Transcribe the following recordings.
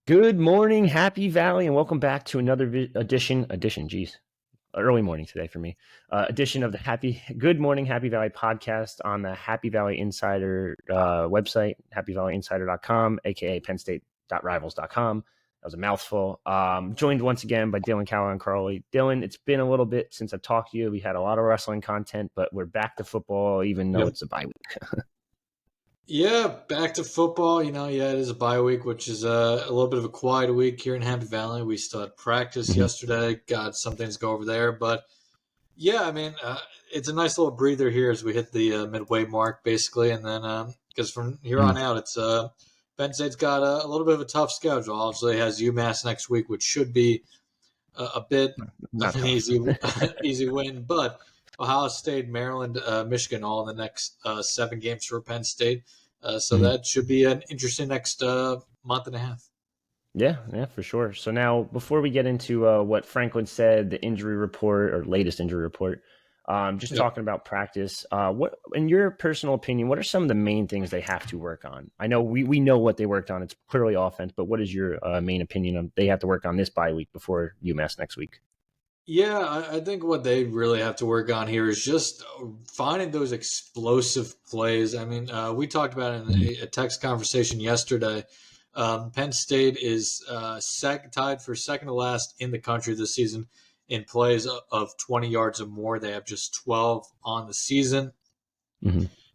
Good morning, Happy Valley, and welcome back to another early morning today for me, edition of the Good Morning Happy Valley podcast on the Happy Valley Insider website, happyvalleyinsider.com, aka pennstate.rivals.com. That was a mouthful. Joined once again by Dylan Callaghan-Croley. Dylan, it's been a little bit since I've talked to you. We had a lot of wrestling content, but we're back to football, even though it's a bye week. Yeah, back to football. It is a bye week, which is a little bit of a quiet week here in Happy Valley. We still had practice yesterday, got some things to go over there. But yeah, it's a nice little breather here as we hit the midway mark, basically. And then because from here on out, it's Penn State's got a little bit of a tough schedule. Obviously, it has UMass next week, which should be a bit of an easy win. But Ohio State, Maryland, Michigan, all in the next 7 games for Penn State. So that should be an interesting next month and a half. Yeah, for sure. So now, before we get into what Franklin said, the injury report or latest injury report, talking about practice. What, in your personal opinion, what are some of the main things they have to work on? I know we know what they worked on. It's clearly offense, but what is your main opinion on they have to work on this bye week before UMass next week? Yeah, I think what they really have to work on here is just finding those explosive plays. We talked about it in a text conversation yesterday. Penn State is tied for second to last in the country this season in plays of 20 yards or more. They have just 12 on the season.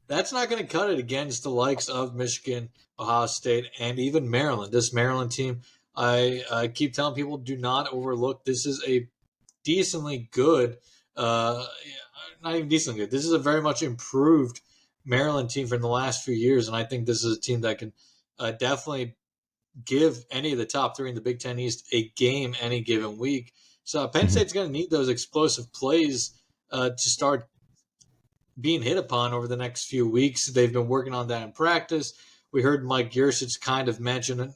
That's not going to cut it against the likes of Michigan, Ohio State, and even Maryland. This Maryland team, I keep telling people, do not overlook. This is a decently good, not even decently good. This is a very much improved Maryland team from the last few years, and I think this is a team that can definitely give any of the top 3 in the Big Ten East a game any given week. So Penn State's going to need those explosive plays to start being hit upon over the next few weeks. They've been working on that in practice. We heard Mike Gersich kind of mention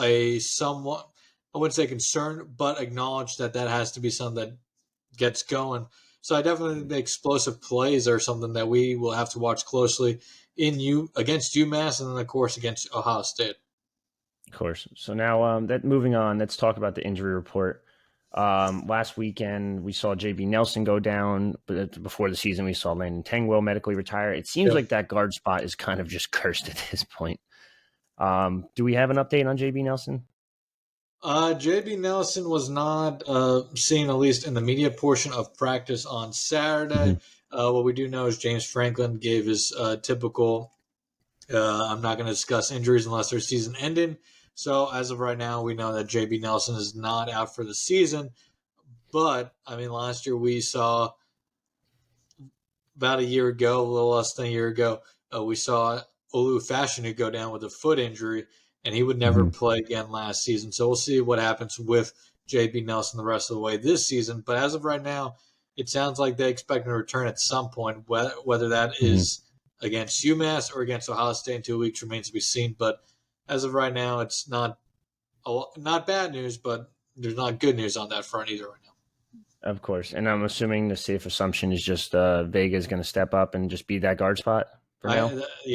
a somewhat, I wouldn't say concern, but acknowledge that has to be something that gets going. So I definitely think the explosive plays are something that we will have to watch closely against UMass, and then of course against Ohio State. Of course. So now that moving on, let's talk about the injury report. Last weekend we saw JB Nelson go down, but before the season we saw Landon Tangwell medically retire. It seems like that guard spot is kind of just cursed at this point. Do we have an update on JB Nelson? JB Nelson was not seen, at least in the media portion of practice on Saturday. What we do know is James Franklin gave his typical, I'm not going to discuss injuries unless they're season ending. So as of right now, we know that JB Nelson is not out for the season. But, last year we saw, about a year ago, a little less than a year ago, we saw Olu Fashanu go down with a foot injury, and he would never play again last season. So we'll see what happens with JB Nelson the rest of the way this season. But as of right now, it sounds like they expect him to return at some point. Whether that is against UMass or against Ohio State in 2 weeks remains to be seen. But as of right now, it's not bad news, but there's not good news on that front either right now. Of course. And I'm assuming the safe assumption is just Vega is going to step up and just be that guard spot for now?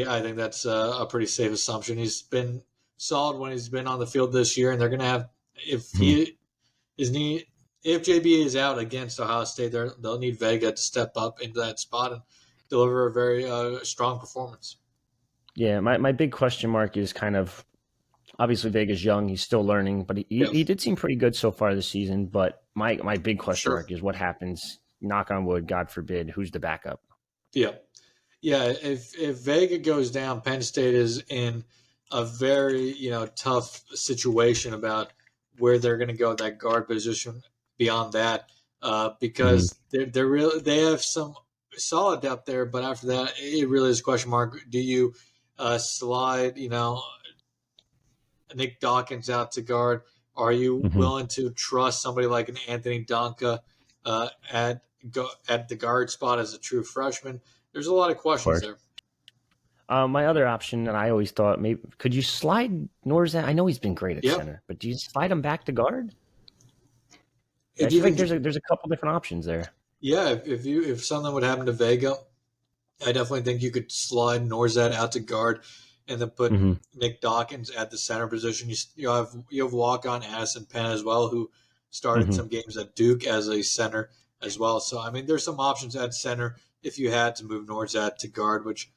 I think that's a pretty safe assumption. He's been solid when he's been on the field this year, and they're going to have, if JB is out against Ohio State, they'll need Vega to step up into that spot and deliver a very strong performance. Yeah, my big question mark is kind of, obviously Vega's young, he's still learning, but he did seem pretty good so far this season. But my big question mark is what happens, knock on wood, God forbid, who's the backup? Yeah. If Vega goes down, Penn State is in a very tough situation about where they're going to go at that guard position. Beyond that, because they have some solid depth there, but after that, it really is a question mark. Do you slide Nick Dawkins out to guard? Are you willing to trust somebody like an Anthony Donka at the guard spot as a true freshman? There's a lot of questions there. My other option, and I always thought, maybe could you slide Norzan? I know he's been great at center, but do you slide him back to guard? I feel like there's a couple different options there. Yeah, if something would happen to Vega, I definitely think you could slide Norzad out to guard and then put Hmm. Nick Dawkins at the center position. You have walk on Addison Penn as well, who started Hmm. some games at Duke as a center as well. So I mean, there's some options at center if you had to move Norzad to guard, which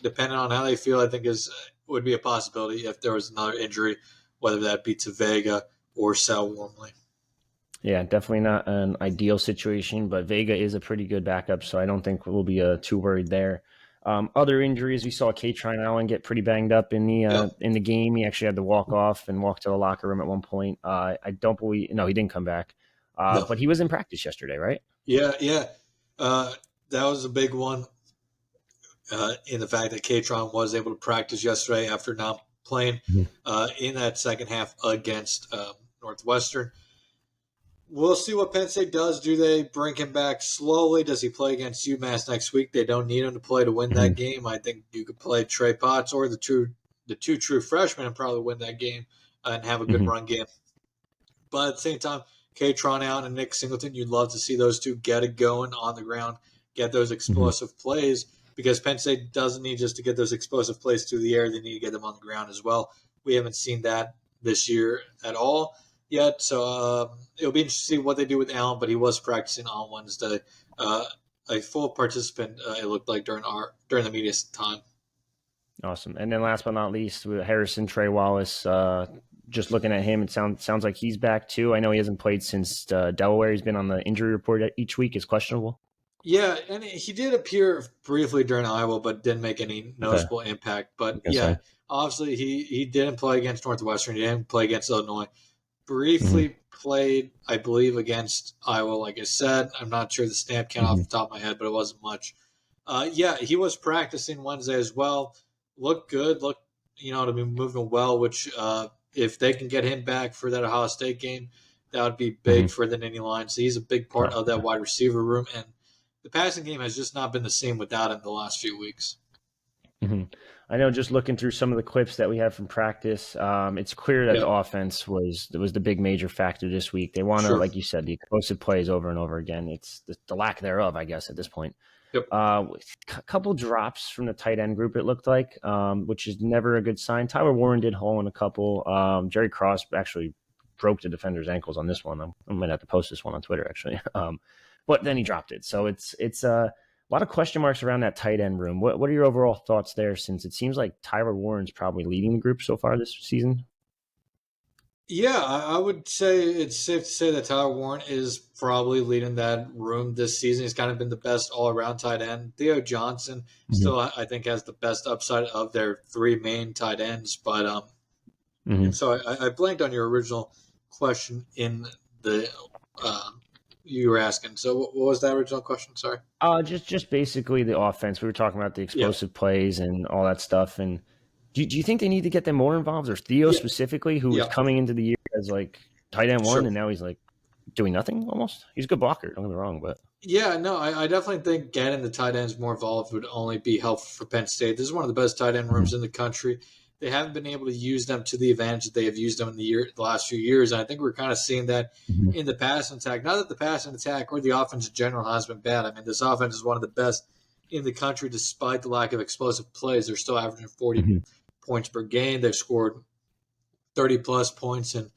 depending on how they feel, I think is would be a possibility if there was another injury, whether that be to Vega or Sal Wormley. Yeah, definitely not an ideal situation, but Vega is a pretty good backup, so I don't think we'll be too worried there. Other injuries, we saw Katron Allen get pretty banged up Yep. in the game. He actually had to walk off and walk to the locker room at one point. I don't believe no, he didn't come back, No. but he was in practice yesterday, right? Yeah. Yeah. That was a big one. In the fact that Katron was able to practice yesterday after not playing Mhm. in that second half against Northwestern. We'll see what Penn State does. Do they bring him back slowly? Does he play against UMass next week? They don't need him to play to win that Mhm. game. I think you could play Trey Potts or the two true freshmen and probably win that game and have a good Mhm. run game. But at the same time, Katron Allen and Nick Singleton, you'd love to see those two get it going on the ground, get those Mhm. explosive plays, because Penn State doesn't need just to get those explosive plays through the air. They need to get them on the ground as well. We haven't seen that this year at all yet. So it'll be interesting to see what they do with Allen, but he was practicing on Wednesday. Uh, a full participant, it looked like, during the media time. Awesome. And then last but not least, with Harrison Trey Wallace. Just looking at him, it sounds like he's back too. I know he hasn't played since Delaware. He's been on the injury report each week. Is questionable. Yeah, and he did appear briefly during Iowa, but didn't make any Okay, noticeable impact. But I can yeah, say. obviously he didn't play against Northwestern. He didn't play against Illinois. Hmm. Briefly played, I believe, against Iowa. Like I said, I'm not sure the snap count off Hmm. the top of my head, but it wasn't much. Yeah, he was practicing Wednesday as well. Looked good. Looked, to be moving well. Which, if they can get him back for that Ohio State game, that would be big Hmm. for the Nittany line. So he's a big part Oh, of that wide receiver room, and the passing game has just not been the same without him the last few weeks. hmm. I know. Just looking through some of the clips that we have from practice, it's clear that Yeah, the offense was the big major factor this week. They want to, sure. like you said, the explosive plays over and over again. It's the lack thereof, I guess, at this point. Yep. A couple drops from the tight end group, it looked like, which is never a good sign. Tyler Warren did haul in a couple. Jerry Cross actually broke the defender's ankles on this one. I might have to post this one on Twitter, actually. But then he dropped it. So it's a lot of question marks around that tight end room. What are your overall thoughts there, since it seems like Tyler Warren's probably leading the group so far this season? Yeah, I would say it's safe to say that Tyler Warren is probably leading that room this season. He's kind of been the best all around tight end. Theo Johnson Hmm. still, I think, has the best upside of their three main tight ends. But and Hmm. so I blanked on your original question in the uh, you were asking. So what was that original question? Sorry. Just basically the offense. We were talking about the Yeah. explosive plays and all that stuff. And do you think they need to get them more involved, or Theo Yeah. specifically, who was Yeah. coming into the year as like tight end one, Sure. and now he's like doing nothing almost? He's a good blocker. Don't get me wrong, but Yeah, no, I definitely think getting the tight ends more involved would only be helpful for Penn State. This is one of the best tight end rooms Mhm. in the country. They haven't been able to use them to the advantage that they have used them in the last few years. And I think we're kind of seeing that Mhm. in the passing attack. Not that the passing attack or the offense in general has been bad. I mean, this offense is one of the best in the country despite the lack of explosive plays. They're still averaging 40 Mhm. points per game. They've scored 30 plus points in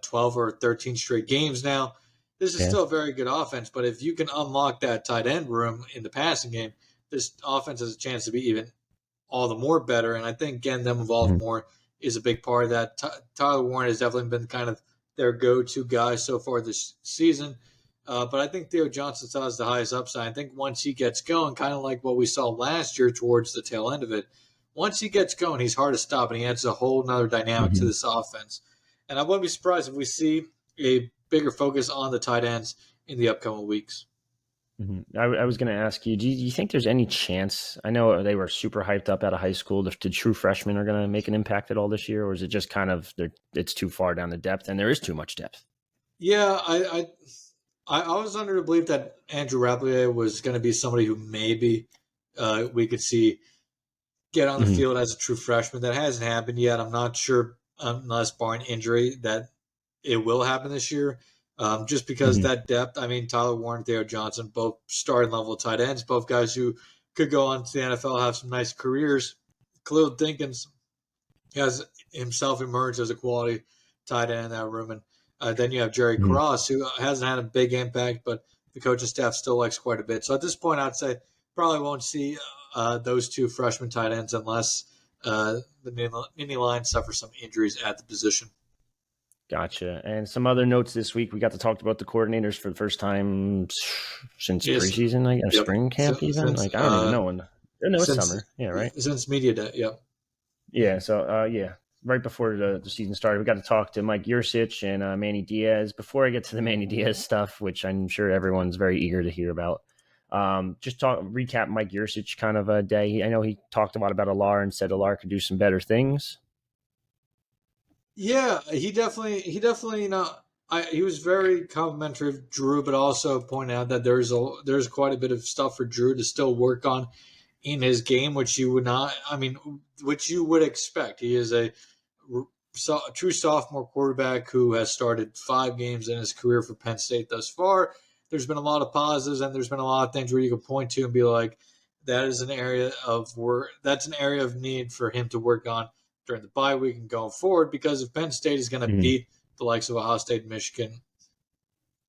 12 or 13 straight games now. This is Yeah. still a very good offense, but if you can unlock that tight end room in the passing game, this offense has a chance to be even all the more better. And I think getting them involved Mhm. more is a big part of that. Tyler Warren has definitely been kind of their go-to guy so far this season. But I think Theo Johnson still has the highest upside. I think once he gets going, kind of like what we saw last year towards the tail end of it, once he gets going, he's hard to stop, and he adds a whole nother dynamic to Mhm. this offense. And I wouldn't be surprised if we see a bigger focus on the tight ends in the upcoming weeks. Mhm. I was going to ask you, do you think there's any chance? I know they were super hyped up out of high school. The true freshmen are going to make an impact at all this year, or is it just kind of it's too far down the depth, and there is too much depth? Yeah, I was under the belief that Andrew Rapplier was going to be somebody who maybe we could see get on the Hmm. field as a true freshman. That hasn't happened yet. I'm not sure, unless barring injury, that it will happen this year. Just because Hmm. that depth, I mean, Tyler Warren, Theo Johnson, both starting level tight ends, both guys who could go on to the NFL, have some nice careers. Khalil Dinkins has himself emerged as a quality tight end in that room. And then you have Jerry Mhm. Cross, who hasn't had a big impact, but the coaching staff still likes quite a bit. So at this point, I'd say probably won't see those two freshman tight ends unless the Nittany line suffers some injuries at the position. Gotcha. And some other notes this week. We got to talk about the coordinators for the first time since Yes. preseason, I guess, Yep. spring camp, even. Since Like, I don't even know when. No, it's since summer. Yeah, right? since media day. Yep. Yeah. So, yeah, right before the season started, we got to talk to Mike Yursich and Manny Diaz. Before I get to the Manny Diaz stuff, which I'm sure everyone's very eager to hear about, just recap Mike Yursich kind of a day. I know he talked a lot about Alar and said Alar could do some better things. Yeah, he definitely, he was very complimentary of Drew, but also pointed out that there's quite a bit of stuff for Drew to still work on in his game, which you would not, I mean, which you would expect. He is a true sophomore quarterback who has started 5 games in his career for Penn State thus far. There's been a lot of positives, and there's been a lot of things where you can point to and be like, that is an area of work. That's an area of need for him to work on during the bye week and going forward. Because if Penn State is going to Mm-hmm. beat the likes of Ohio State, and Michigan,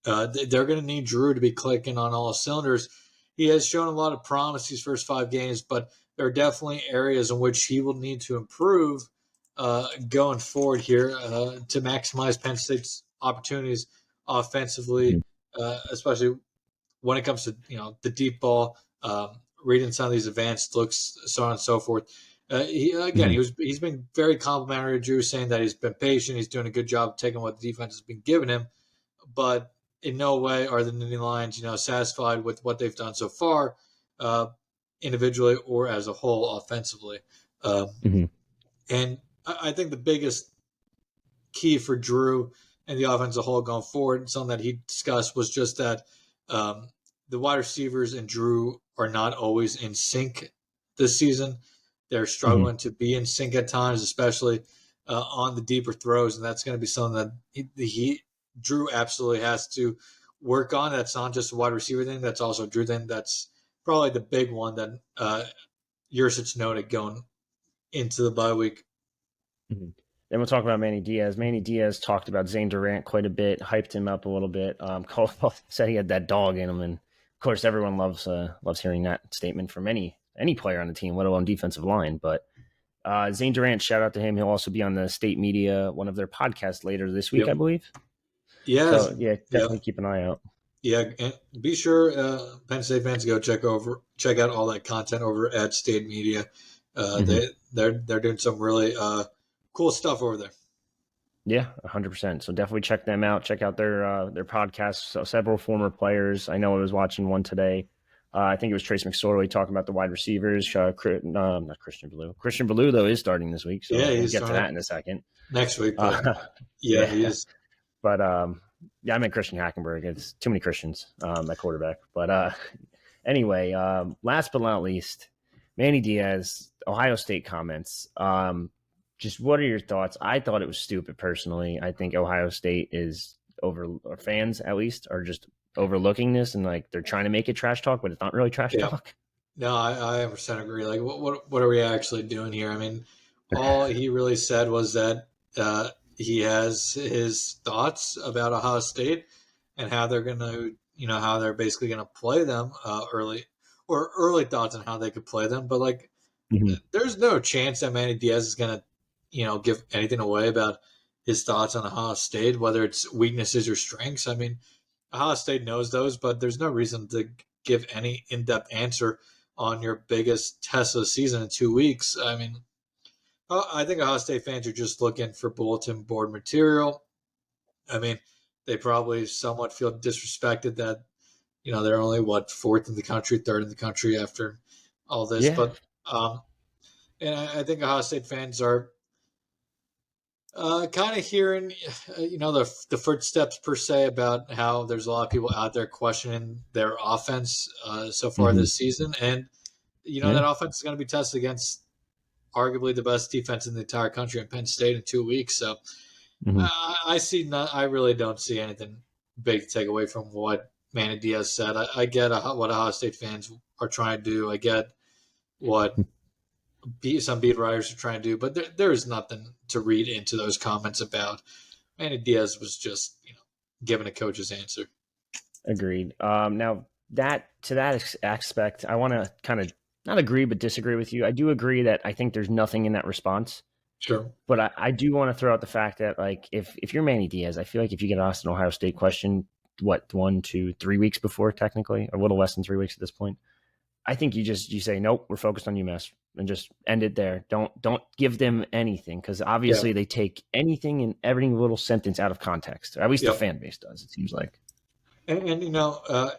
they're going to need Drew to be clicking on all cylinders. He has shown a lot of promise these first 5 games, but there are definitely areas in which he will need to improve going forward here to maximize Penn State's opportunities offensively, especially when it comes to the deep ball, reading some of these advanced looks, so on and so forth. Mm-hmm. He's been very complimentary to Drew, saying that he's been patient, he's doing a good job of taking what the defense has been giving him, but in no way are the Nittany Lions, satisfied with what they've done so far, individually or as a whole offensively. Um, Mm-hmm. and I think the biggest key for Drew and the offense as a whole going forward, something that he discussed, was just that um, the wide receivers and Drew are not always in sync this season. They're Mm-hmm. struggling to be in sync at times, especially on the deeper throws, and that's going to be something that Drew absolutely has to work on. That's not just a wide receiver thing; that's also a Drew thing. That's probably the big one that Yursich noted going into the bye week. Mm-hmm. Then we'll talk about Manny Diaz. Manny Diaz talked about Zane Durant quite a bit, hyped him up a little bit. Caldwell said he had that dog in him, and of course, everyone loves hearing that statement from any player on the team, let alone defensive line. But Zane Durant, shout out to him. He'll also be on the State Media, one of their podcasts later this week, Yep. I believe. Yes. So yeah, Yep. definitely keep an eye out. Yeah, and be sure Penn State fans go check out all that content over at State Media. Mm-hmm. They're doing some really cool stuff over there. Yeah, 100%. So definitely check them out. Check out their podcasts. So several former players. I know I was watching one today. I think it was Trace McSorley talking about the wide receivers. Not Christian Ballou. Christian Ballou though is starting this week, Yeah, so we'll he's get to starting that in a second. next week, but Uh, yeah, he yeah, is. but yeah, I meant Christian Hackenberg. It's too many Christians at quarterback. But anyway, last but not least, Manny Diaz, Ohio State comments. Just what are your thoughts? I thought it was stupid personally. I think Ohio State is or fans at least are just overlooking this and like they're trying to make it trash talk, but it's not really trash Yeah, talk. no, I 100% agree. Like, what are we actually doing here? I mean, all he really said was that he has his thoughts about Ohio State and how they're going to, how they're basically going to play them early thoughts on how they could play them. But like, Mm-hmm. there's no chance that Manny Diaz is going to, give anything away about his thoughts on Ohio State, whether it's weaknesses or strengths. I mean, Ohio State knows those, but there's no reason to give any in-depth answer on your biggest test of the season in 2 weeks. I mean, I think Ohio State fans are just looking for bulletin board material. I mean, they probably somewhat feel disrespected that they're only fourth in the country, third in the country after all this. Yeah. But and I think Ohio State fans are kind of hearing, the footsteps per se about how there's a lot of people out there questioning their offense so far Mm-hmm. this season, and Yeah. that offense is going to be tested against arguably the best defense in the entire country in Penn State in 2 weeks. So Mm-hmm. I really don't see anything big to take away from what Manny Diaz said. I get what Ohio State fans are trying to do. I get what some beat writers are trying to do, but there is nothing to read into those comments about. Manny Diaz was just, giving a coach's answer. Agreed. Now that to that aspect, I want to kind of not agree but disagree with you. I do agree that I think there's nothing in that response, Sure. but I do want to throw out the fact that like if you're Manny Diaz, I feel like if you get asked an Ohio State question, what 1, 2, 3 weeks before, technically, a little less than 3 weeks at this point, I think you say nope, we're focused on UMass and just end it there. Don't give them anything because obviously they take anything and every little sentence out of context. Or at least the fan base does. It seems like. And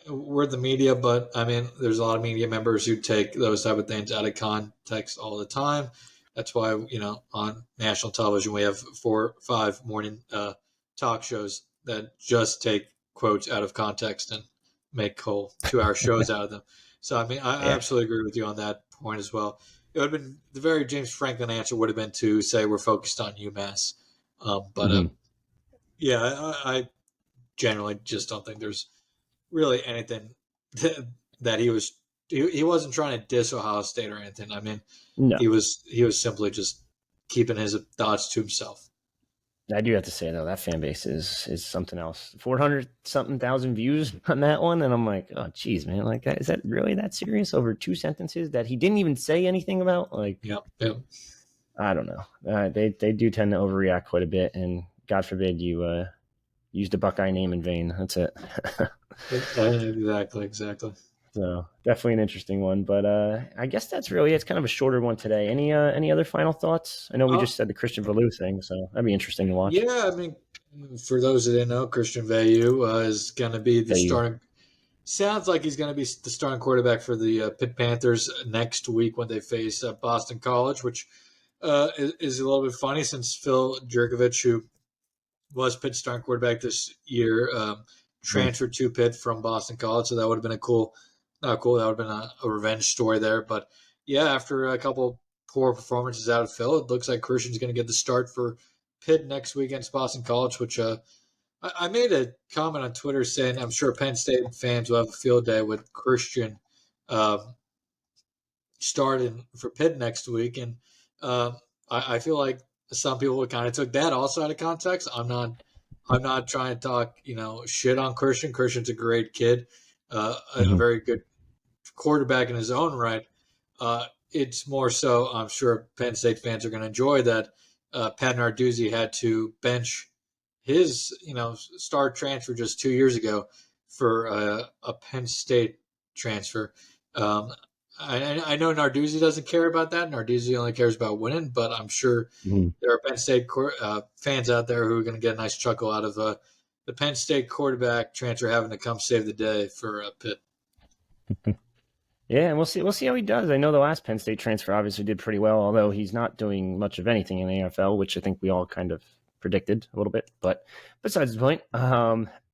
we're the media, but I mean, there's a lot of media members who take those type of things out of context all the time. That's why, on national television, we have 4 or 5 morning talk shows that just take quotes out of context and make whole 2-hour shows out of them. So, I mean, I absolutely agree with you on that point as well. It would have been the very James Franklin answer would have been to say we're focused on UMass. I generally just don't think there's really anything that he wasn't trying to diss Ohio State or anything. I mean, no, he was simply just keeping his thoughts to himself. I do have to say though that fan base is something else. 400 something thousand views on that one, and I'm like, oh geez, man, like that is that really that serious over 2 sentences that he didn't even say anything about? Like, Yeah. I don't know. They do tend to overreact quite a bit, and God forbid you use the Buckeye name in vain. That's it. Exactly. So definitely an interesting one, but I guess that's really it's kind of a shorter one today. Any other final thoughts? I know we just said the Christian Valu thing, so that'd be interesting to watch. Yeah, I mean, for those that didn't know, Christian Vayu is going to be the starting. Sounds like he's going to be the starting quarterback for the Pitt Panthers next week when they face Boston College, which is a little bit funny since Phil Jurkovich, who was Pitt's starting quarterback this year, transferred to Pitt from Boston College. So that would have been not cool. That would have been a revenge story there. But yeah, after a couple poor performances out of Phil, it looks like Christian's going to get the start for Pitt next week against Boston College, which I made a comment on Twitter saying I'm sure Penn State fans will have a field day with Christian starting for Pitt next week. And I feel like some people kind of took that also out of context. I'm not trying to talk, shit on Christian. Christian's a great kid, a very good quarterback in his own right. It's more so I'm sure Penn State fans are going to enjoy that Pat Narduzzi had to bench his, star transfer just 2 years ago for a Penn State transfer. I know Narduzzi doesn't care about that. Narduzzi only cares about winning, but I'm sure there are Penn State fans out there who are going to get a nice chuckle out of the Penn State quarterback transfer having to come save the day for Pitt. Yeah, and we'll see how he does. I know the last Penn State transfer obviously did pretty well, although he's not doing much of anything in the NFL, which I think we all kind of predicted a little bit. But besides the point,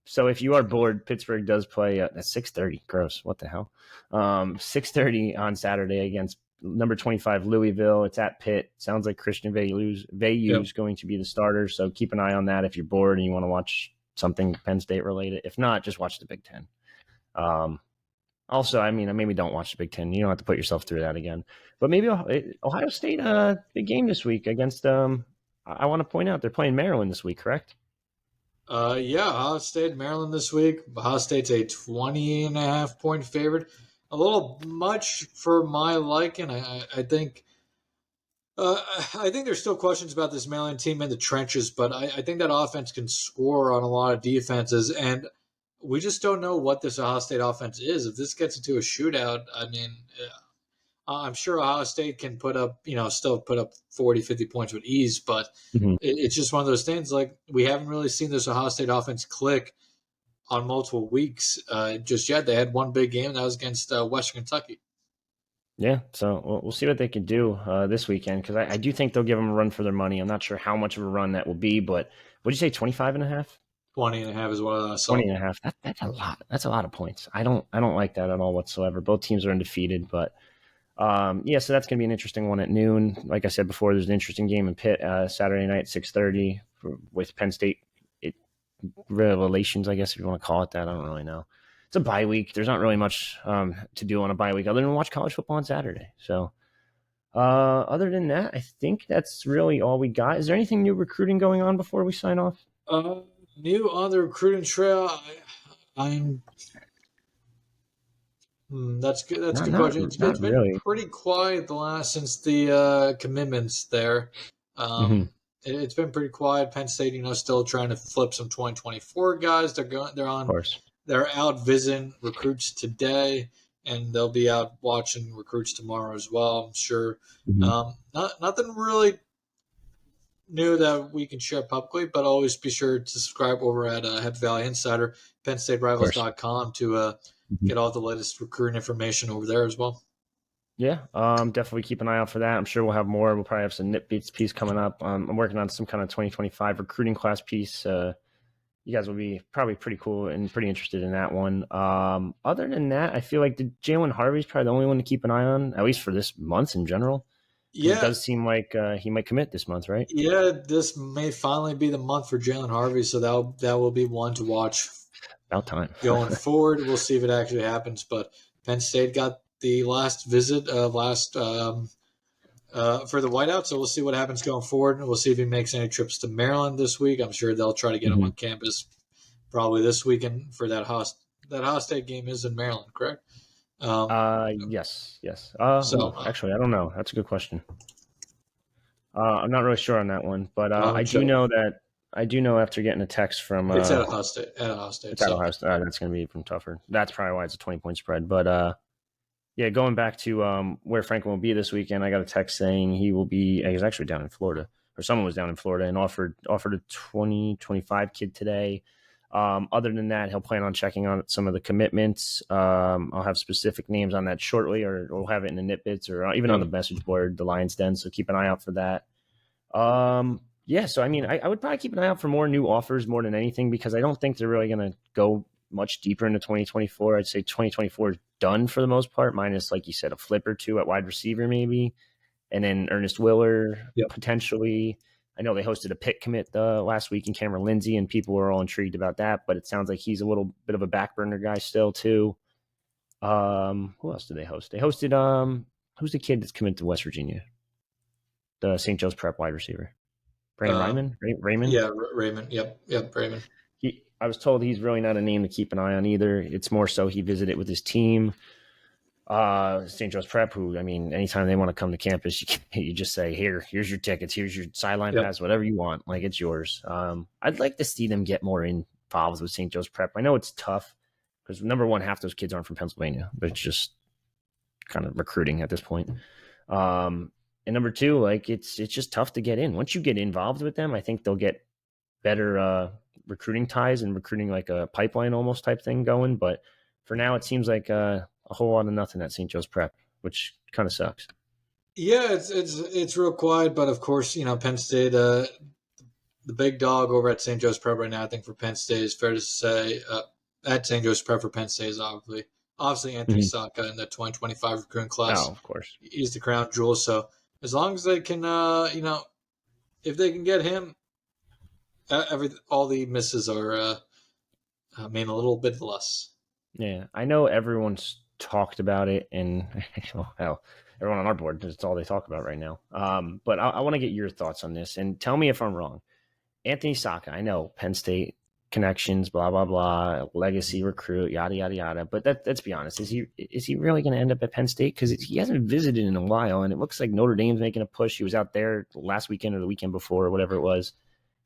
so if you are bored, Pittsburgh does play at 6:30. Gross. What the hell? 6:30 on Saturday against number 25 Louisville. It's at Pitt. Sounds like Christian Vayu's going to be the starter. So keep an eye on that if you're bored and you want to watch something Penn State related. If not, just watch the Big Ten. Also, I mean, maybe don't watch the Big Ten. You don't have to put yourself through that again. But maybe Ohio State, big game this week against. I want to point out they're playing Maryland this week, correct? Yeah, Ohio State, Maryland this week. Ohio State's a 20.5 point favorite. A little much for my liking. I think. I think there's still questions about this Maryland team in the trenches, but I think that offense can score on a lot of defenses, and we just don't know what this Ohio State offense is. If this gets into a shootout, I mean, I'm sure Ohio State can still put up 40, 50 points with ease, but it's just one of those things. Like, we haven't really seen this Ohio State offense click on multiple weeks just yet. They had one big game that was against Western Kentucky. Yeah, so we'll see what they can do this weekend, because I do think they'll give them a run for their money. I'm not sure how much of a run that will be, but what'd you say, 25.5? 20.5 is what I saw. 20.5. That's a lot. That's a lot of points. I don't like that at all whatsoever. Both teams are undefeated, but so that's going to be an interesting one at noon. Like I said before, there's an interesting game in Pitt Saturday night, 6:30 with Penn State. Revelations, I guess, if you want to call it that. I don't really know. it's a bye week. There's not really much to do on a bye week other than watch college football on Saturday. So other than that, I think that's really all we got. Is there anything new recruiting going on before we sign off? New on the recruiting trail. I'm that's good. That's a Not good not question. not It's been really. pretty quiet since the commitments there. Mm-hmm. It's been pretty quiet. Penn State, still trying to flip some 2024 guys. Of course. They're out visiting recruits today, and they'll be out watching recruits tomorrow as well. I'm sure. Mm-hmm. Nothing really new that we can share publicly, but always be sure to subscribe over at Happy Valley Insider, Of course. PennStateRivals.com to Mm-hmm. get all the latest recruiting information over there as well. Yeah, definitely keep an eye out for that. I'm sure we'll have more. We'll probably have some Nitbeats piece coming up. I'm working on some kind of 2025 recruiting class piece. You guys will be probably pretty cool and pretty interested in that one. Other than that, I feel like Jalen Harvey's probably the only one to keep an eye on, at least for this month in general, because it Yeah, does seem like he might commit this month, right? yeah. This may finally be the month for Jalen Harvey, so that will be one to watch About time. going forward. We'll see if it actually happens. But Penn State got the last visit for the whiteout, so we'll see what happens going forward. We'll see if he makes any trips to Maryland this week. I'm sure they'll try to get him Mm-hmm. on campus probably this weekend for that Ohio State game is in Maryland, correct? Yes, yes. So Actually, I don't know. That's a good question. I'm not really sure on that one, but I'm I do know after getting a text from it's at Ohio State. At Ohio State. it's at So Ohio State. That's going to be even tougher. That's probably why it's a 20-point spread. But yeah, going back to where Franklin will be this weekend, I got a text saying he will be. He was actually down in Florida, or someone was down in Florida and offered a 2025 kid today. Other than that, he'll plan on checking on some of the commitments. I'll have specific names on that shortly, or we'll have it in the Nitbits or even on the message board, the Lions Den. So keep an eye out for that. Yeah, so I mean, I would probably keep an eye out for more new offers more than anything because I don't think they're really going to go much deeper into 2024. I'd say 2024 is done for the most part, minus, like you said, a flip or two at wide receiver maybe, and then Ernest Willer Yep. potentially. I know they hosted a Pitt commit last week in Cameron Lindsay, and people were all intrigued about that, but it sounds like he's a little bit of a back burner guy still too. Who else did they host? They hosted who's the kid that's committed to West Virginia? The St. Joe's Prep wide receiver. Brandon Ryman? Raymond? Yeah, Raymond. Yep, Raymond. I was told he's really not a name to keep an eye on either. It's more so he visited with his team. St. Joe's Prep, who, I mean, anytime they want to come to campus, you just say, here's your tickets, here's your sideline pass, whatever you want. Like, it's yours. I'd like to see them get more involved with St. Joe's Prep. I know it's tough because, number one, half those kids aren't from Pennsylvania. But it's just kind of recruiting at this point. And number two, like, it's just tough to get in. Once you get involved with them, I think they'll get better recruiting ties and recruiting like a pipeline almost type thing going. But for now, it seems like a whole lot of nothing at St. Joe's Prep, which kind of sucks. Yeah, it's real quiet, but of course, Penn State, the big dog over at St. Joe's Prep right now. I think for Penn State is fair to say at St. Joe's Prep for Penn State is obviously Anthony Saka in the 2025 recruiting class. Oh, of course, he's the crown jewel. So as long as they can, if they can get him, all the misses are mean a little bit less. Yeah, I know everyone's talked about it, and hell, everyone on our board, that's all they talk about right now. But I want to get your thoughts on this, and tell me if I'm wrong. Anthony Saka, I know Penn State connections, blah blah blah, legacy recruit, yada yada yada. But let's be honest, is he really going to end up at Penn State? Because he hasn't visited in a while, and it looks like Notre Dame's making a push. He was out there last weekend or the weekend before, or whatever it was,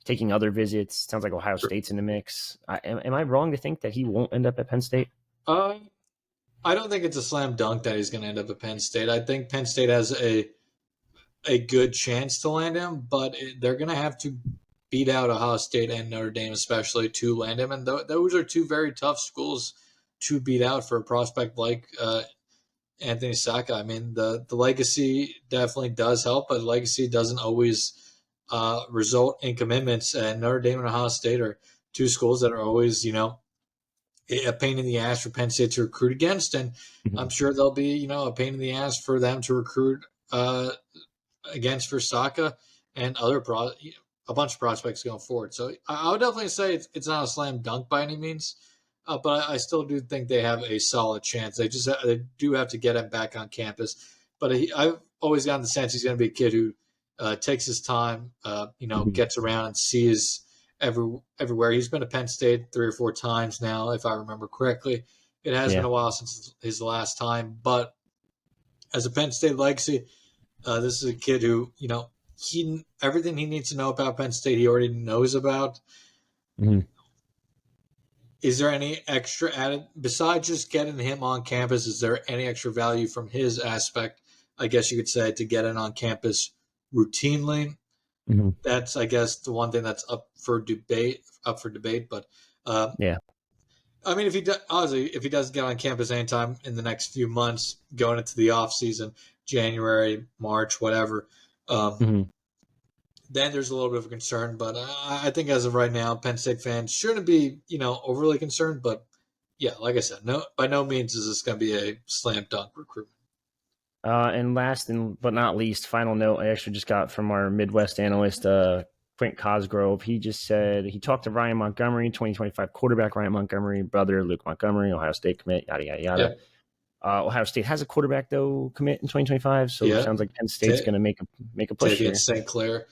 taking other visits. Sounds like Ohio State's in the mix. Am I wrong to think that he won't end up at Penn State? I don't think it's a slam dunk that he's going to end up at Penn State. I think Penn State has a good chance to land him, but they're going to have to beat out Ohio State and Notre Dame, especially to land him. And those are two very tough schools to beat out for a prospect like Anthony Saka. I mean, the legacy definitely does help, but legacy doesn't always result in commitments. And Notre Dame and Ohio State are two schools that are always, a pain in the ass for Penn State to recruit against. And I'm sure there'll be, a pain in the ass for them to recruit against for Saka and a bunch of prospects going forward. So I would definitely say it's not a slam dunk by any means. but I still do think they have a solid chance. They do have to get him back on campus. But I've always gotten the sense he's going to be a kid who takes his time, gets around and sees everywhere. He's been to Penn State 3 or 4 times now, if I remember correctly. It has been a while since his last time, but as a Penn State legacy, this is a kid who, everything he needs to know about Penn State, he already knows about. Mm-hmm. Is there any extra added besides just getting him on campus? Is there any extra value from his aspect, I guess you could say, to get in on campus routinely? Mm-hmm. That's, I guess, the one thing that's up for debate. But I mean, if he doesn't get on campus anytime in the next few months, going into the off season, January, March, whatever, then there's a little bit of a concern. But I think as of right now, Penn State fans shouldn't be, overly concerned. But yeah, like I said, by no means is this going to be a slam dunk recruitment. And last but not least, final note I actually just got from our Midwest analyst, Quint Cosgrove. He just said he talked to Ryan Montgomery, 2025 quarterback Ryan Montgomery, brother Luke Montgomery, Ohio State commit, yada, yada, yada. Yeah. Ohio State has a quarterback, though, commit in 2025, so it sounds like Penn State's going to make a push here. St. Clair.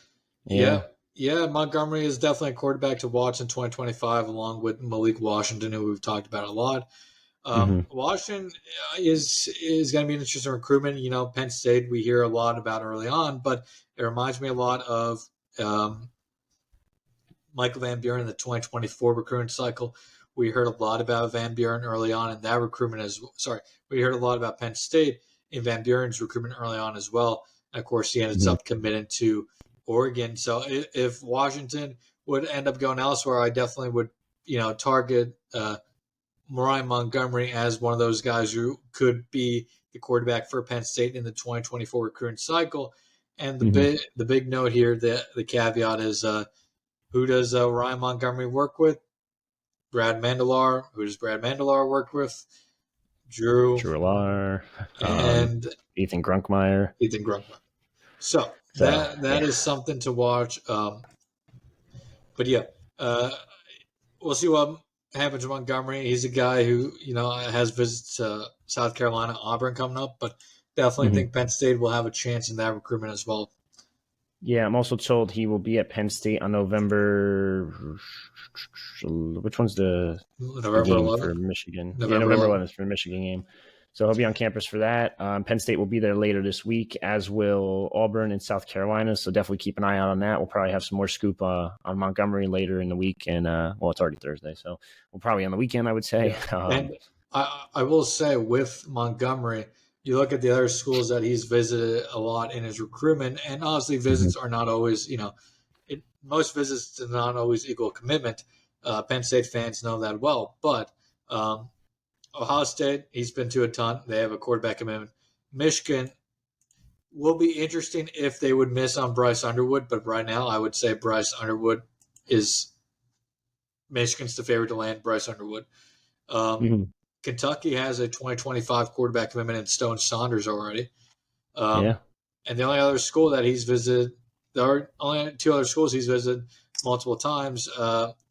Yeah, Montgomery is definitely a quarterback to watch in 2025, along with Malik Washington, who we've talked about a lot. Washington is going to be an interesting recruitment. Penn State we hear a lot about early on, but it reminds me a lot of Michael Van Buren in the 2024 recruitment cycle. We heard a lot about Van Buren early on in that recruitment we heard a lot about Penn State in Van Buren's recruitment early on as well. And of course, he ended up committing to Oregon. So if Washington would end up going elsewhere, I definitely would, target Ryan Montgomery as one of those guys who could be the quarterback for Penn State in the 2024 recruiting cycle. And the big note here, the caveat is, who does Ryan Montgomery work with? Brad Mandelar. Who does Brad Mandelar work with? Drew Allar, and Ethan Grunkmeyer. So that is something to watch. But yeah, we'll see what happens to Montgomery. He's a guy who has visits to South Carolina, Auburn coming up, but definitely think Penn State will have a chance in that recruitment as well. Yeah, I'm also told he will be at Penn State on November. Which one's the November game 11th for Michigan? November 11th for the Michigan game. So he'll be on campus for that. Penn State will be there later this week, as will Auburn and South Carolina. So definitely keep an eye out on that. We'll probably have some more scoop on Montgomery later in the week. And, it's already Thursday. So we'll probably on the weekend, I would say. Yeah. And I will say with Montgomery, you look at the other schools that he's visited a lot in his recruitment, and obviously visits are not always, most visits do not always equal commitment. Penn State fans know that well. But Ohio State, he's been to a ton. They have a quarterback commitment. Michigan will be interesting if they would miss on Bryce Underwood, but right now I would say Bryce Underwood is Michigan's the favorite to land Bryce Underwood. Kentucky has a 2025 quarterback commitment in Stone Saunders already. And the only other school that he's visited, there are only 2 other schools he's visited multiple times,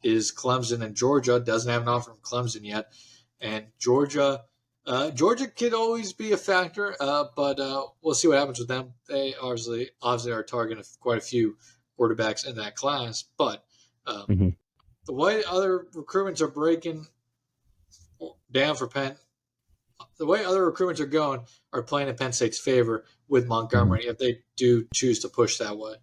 is Clemson and Georgia. Doesn't have an offer from Clemson yet. And Georgia could always be a factor, but we'll see what happens with them. They obviously are targeting quite a few quarterbacks in that class. But the way other recruitments are breaking down for Penn, the way other recruitments are going are playing in Penn State's favor with Montgomery if they do choose to push that way.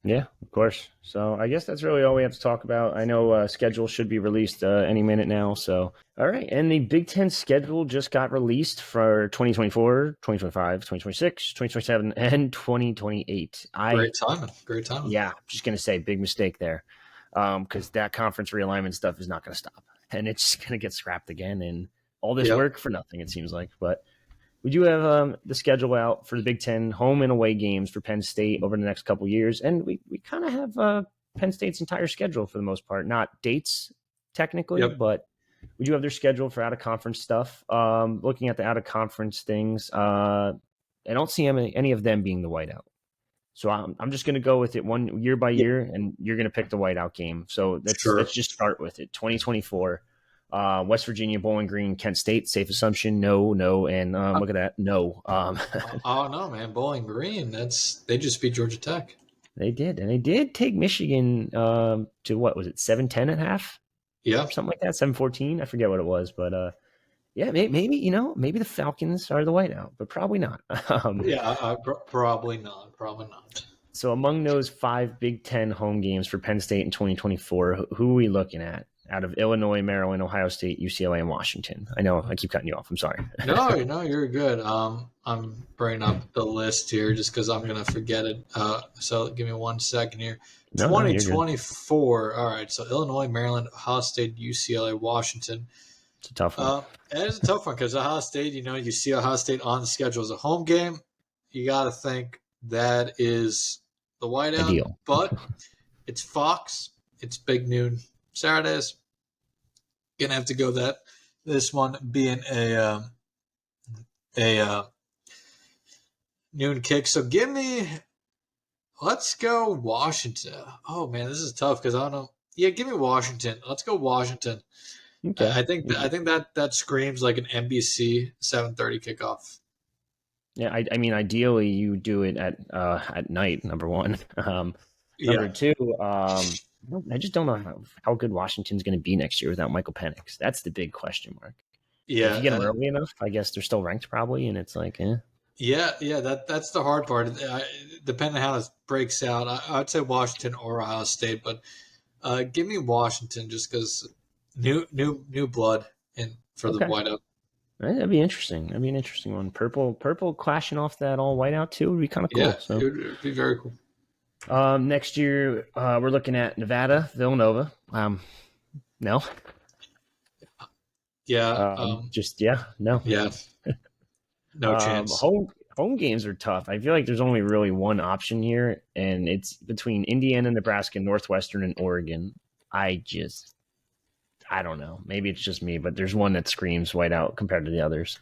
Yeah, of course. So I guess that's really all we have to talk about. I know schedule should be released any minute now. So, all right. And the Big Ten schedule just got released for 2024, 2025, 2026, 2027, and 2028. Great timing. Yeah, I'm just going to say big mistake there because that conference realignment stuff is not going to stop. And it's just going to get scrapped again. And all this work for nothing, it seems like. But we do have the schedule out for the Big Ten home and away games for Penn State over the next couple of years. And we kind of have Penn State's entire schedule for the most part. Not dates technically, but we do have their schedule for out-of-conference stuff. Looking at the out-of-conference things, I don't see any of them being the whiteout. So I'm just going to go with it one year by year, and you're going to pick the whiteout game. So let's just start with it. 2024. West Virginia, Bowling Green, Kent State. Safe assumption, no, and look at that, no. Oh no, man, Bowling Green. They just beat Georgia Tech. They did, and they did take Michigan to what was it, 7-10 at half? Yeah, Something like that, 7-14. I forget what it was, but yeah, maybe maybe the Falcons are the whiteout, but probably not. yeah, probably not. Probably not. So among those 5 Big Ten home games for Penn State in 2024, who are we looking at out of Illinois, Maryland, Ohio State, UCLA, and Washington? I know I keep cutting you off. I'm sorry. No, you're good. I'm bringing up the list here just because I'm gonna forget it. So give me 1 second here. No, 2024. All right. So Illinois, Maryland, Ohio State, UCLA, Washington. It's a tough one. It is a tough one because Ohio State. You see Ohio State on the schedule as a home game. You got to think that is the whiteout. Ideal. But it's Fox. It's big noon Saturdays. Gonna have to go this one being a noon kick. So let's go Washington. Oh man, this is tough because I don't know. Yeah, give me Washington. Let's go Washington. Okay. I think that screams like an NBC 7:30 kickoff. Yeah, I mean, ideally you do it at night. Number one. Number two, I just don't know how good Washington's going to be next year without Michael Penix. That's the big question mark. Yeah, if you get them early enough, I guess they're still ranked probably, and it's like, Yeah, that's the hard part. Depending on how this breaks out, I'd say Washington or Ohio State, but give me Washington just because new blood for the whiteout. That'd be interesting. That'd be an interesting one. Purple clashing off that all whiteout too would be kind of cool. Yeah, so. it would be very cool. Next year, we're looking at Nevada, Villanova. No. Yeah. No. Yeah. No chance. Home games are tough. I feel like there's only really one option here, and it's between Indiana, Nebraska, Northwestern, and Oregon. I don't know. Maybe it's just me, but there's one that screams whiteout compared to the others.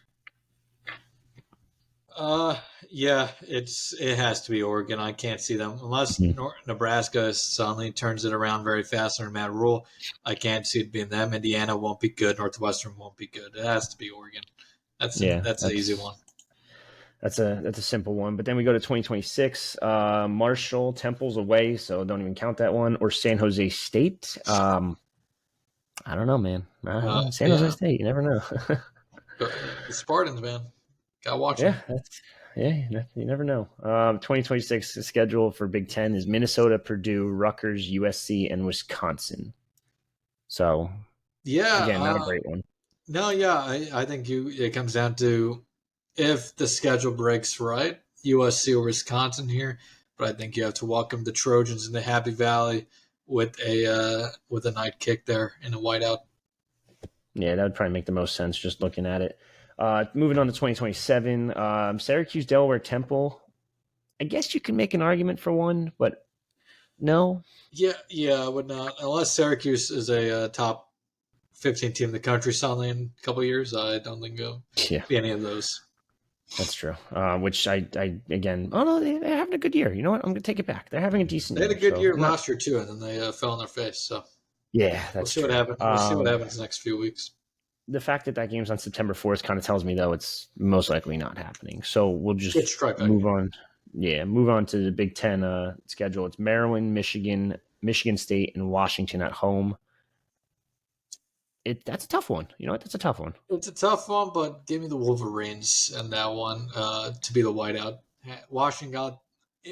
Yeah, it has to be Oregon. I can't see them unless Nebraska suddenly turns it around very fast under Matt Rule. I can't see it being them. Indiana won't be good. Northwestern won't be good. It has to be Oregon. That's an easy one. That's a simple one. But then we go to 2026. Marshall, Temple's away, so don't even count that one. Or San Jose State. I don't know, man. San Jose State. You never know. The Spartans, man. Gotta watch them. You never know. 2026 schedule for Big Ten is Minnesota, Purdue, Rutgers, USC, and Wisconsin. So, again, not a great one. No, I think it comes down to if the schedule breaks right, USC or Wisconsin here. But I think you have to welcome the Trojans into Happy Valley with a night kick there in a whiteout. Yeah, that would probably make the most sense just looking at it. Moving on to 2027, Syracuse, Delaware, Temple. I guess you can make an argument for one, but no. Yeah, I would not. Unless Syracuse is a top 15 team in the country suddenly in a couple of years, I don't think it'll be any of those. That's true. Which I again, no, they're having a good year. You know what? I'm going to take it back. They're having a decent year. They had a good year last year, too, and then they fell on their face. So yeah, that's we'll see what happens. We'll see what happens the next few weeks. The fact that game's on September 4th kind of tells me, though, it's most likely not happening. So we'll just move on. Yeah, move on to the Big Ten schedule. It's Maryland, Michigan, Michigan State, and Washington at home. That's a tough one. You know what? That's a tough one. It's a tough one, but give me the Wolverines and that one to be the whiteout. Washington got,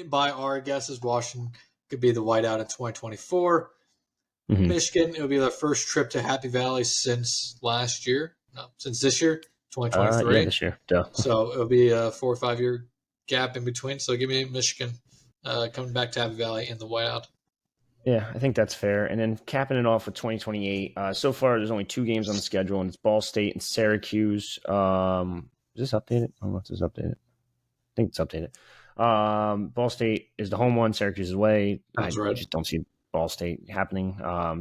by our guesses, Washington could be the whiteout in 2024. Mm-hmm. Michigan, it'll be their first trip to Happy Valley since last year. No, since this year, 2023. This year. Duh. So it'll be a 4 or 5 year gap in between. So give me Michigan coming back to Happy Valley in the whiteout. Yeah, I think that's fair. And then capping it off with 2028. So far, there's only 2 games on the schedule, and it's Ball State and Syracuse. Is this updated? I don't know if this is updated. I think it's updated. Ball State is the home one. Syracuse is away. That's right. I just don't see Ball State happening.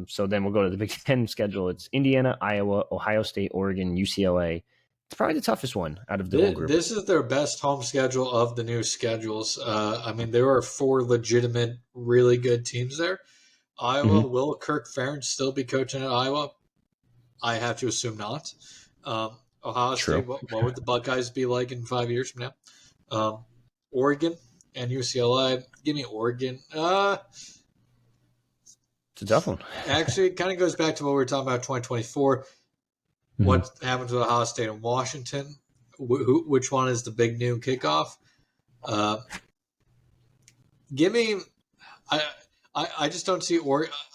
So then we'll go to the Big Ten schedule. It's Indiana, Iowa, Ohio State, Oregon, UCLA. It's probably the toughest one out of the whole group. This is their best home schedule of the new schedules. I mean, there are 4 legitimate, really good teams there. Iowa, will Kirk Ferentz still be coaching at Iowa? I have to assume not. Ohio True. State, what would the Buckeyes be like in 5 years from now? Oregon and UCLA. Give me Oregon. It's a tough one. Actually, it kind of goes back to what we were talking about 2024. Mm-hmm. What happens with Ohio State and Washington? Which one is the big noon kickoff? Give me. I just don't see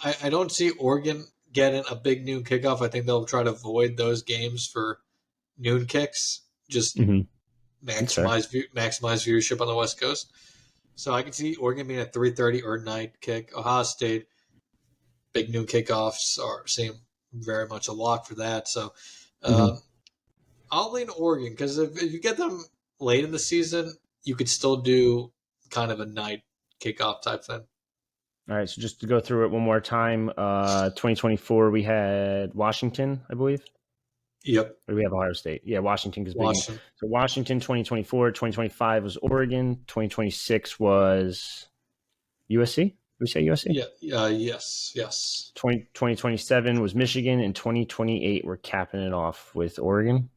I don't see Oregon getting a big noon kickoff. I think they'll try to avoid those games for noon kicks. Just maximize viewership on the West Coast. So I can see Oregon being a 3:30 or night kick. Ohio State big noon kickoffs seem very much a lock for that. So I'll lean Oregon because if you get them late in the season, you could still do kind of a night kickoff type thing. All right, so just to go through it one more time, 2024 we had Washington, I believe. Yep. Or we have Ohio State. Yeah, Washington. Washington. So Washington 2024, 2025 was Oregon, 2026 was USC. Did we say USC? Yeah. Yes. 2027 was Michigan, and 2028 we're capping it off with Oregon.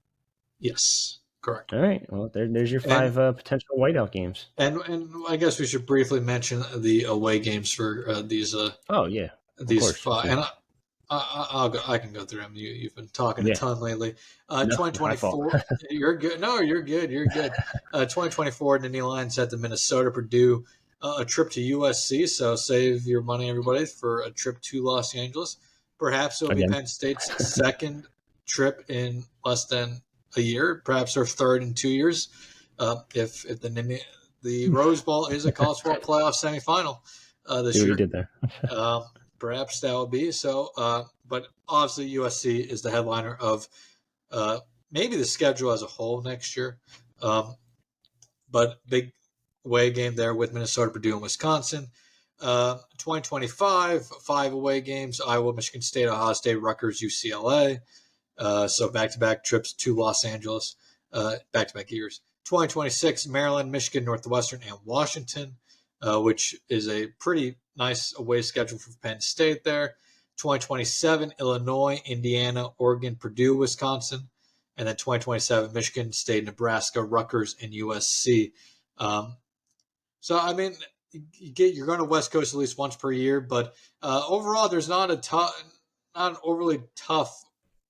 Yes, correct. All right. Well, there's your 5 potential whiteout games. And I guess we should briefly mention the away games for these. Oh yeah, these 5. And I can go through them. You've been talking a ton lately. 2024. You're good. No, you're good. 2024, Nittany Lions at the Minnesota Purdue. A trip to USC. So save your money, everybody, for a trip to Los Angeles. Perhaps it'll be Penn State's second trip in less than a year. Perhaps their third in 2 years. If the Rose Bowl is a college football playoff semifinal this year. You did there. Perhaps that will be so. But obviously, USC is the headliner of maybe the schedule as a whole next year. But big away game there with Minnesota, Purdue, and Wisconsin. 2025, 5 away games: Iowa, Michigan State, Ohio State, Rutgers, UCLA. So back-to-back trips to Los Angeles, back-to-back years. 2026, Maryland, Michigan, Northwestern, and Washington, which is a pretty nice away schedule for Penn State there. 2027, Illinois, Indiana, Oregon, Purdue, Wisconsin. And then 2027, Michigan State, Nebraska, Rutgers, and USC. So, I mean, you're going to West Coast at least once per year, but overall, there's not an overly tough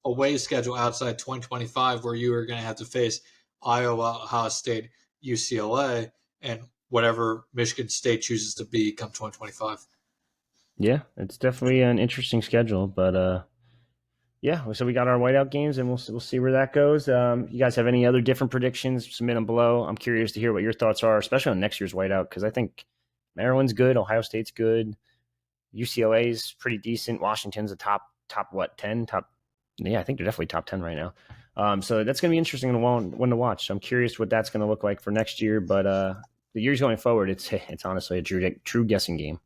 away schedule outside 2025 where you are going to have to face Iowa, Ohio State, UCLA, and whatever Michigan State chooses to be come 2025. Yeah, it's definitely an interesting schedule, but yeah, so we got our whiteout games, and we'll see where that goes. You guys have any other different predictions? Submit them below. I'm curious to hear what your thoughts are, especially on next year's whiteout, because I think Maryland's good, Ohio State's good, UCLA's pretty decent, Washington's a top what 10 top. Yeah, I think they're definitely top 10 right now. So that's going to be interesting one to watch. So I'm curious what that's going to look like for next year. But the years going forward, it's honestly a true guessing game.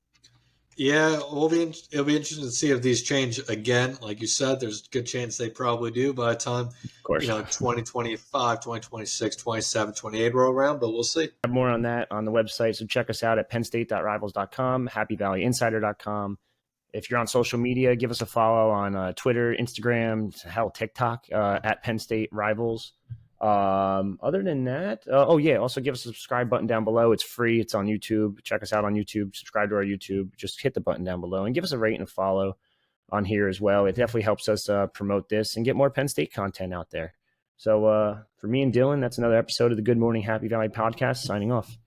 Yeah, it'll be interesting to see if these change again. Like you said, there's a good chance they probably do by the time, 2025, 2026, 27, 28 roll around, but we'll see. Have more on that on the website. So check us out at pennstate.rivals.com, happyvalleyinsider.com. If you're on social media, give us a follow on Twitter, Instagram, hell, TikTok, at Penn State Rivals. Other than that, also give us a subscribe button down below. It's free. It's on YouTube. Check us out on YouTube. Subscribe to our YouTube. Just hit the button down below and give us a rate and a follow on here as well. It definitely helps us promote this and get more Penn State content out there. So for me and Dylan, that's another episode of the Good Morning Happy Valley podcast. Signing off.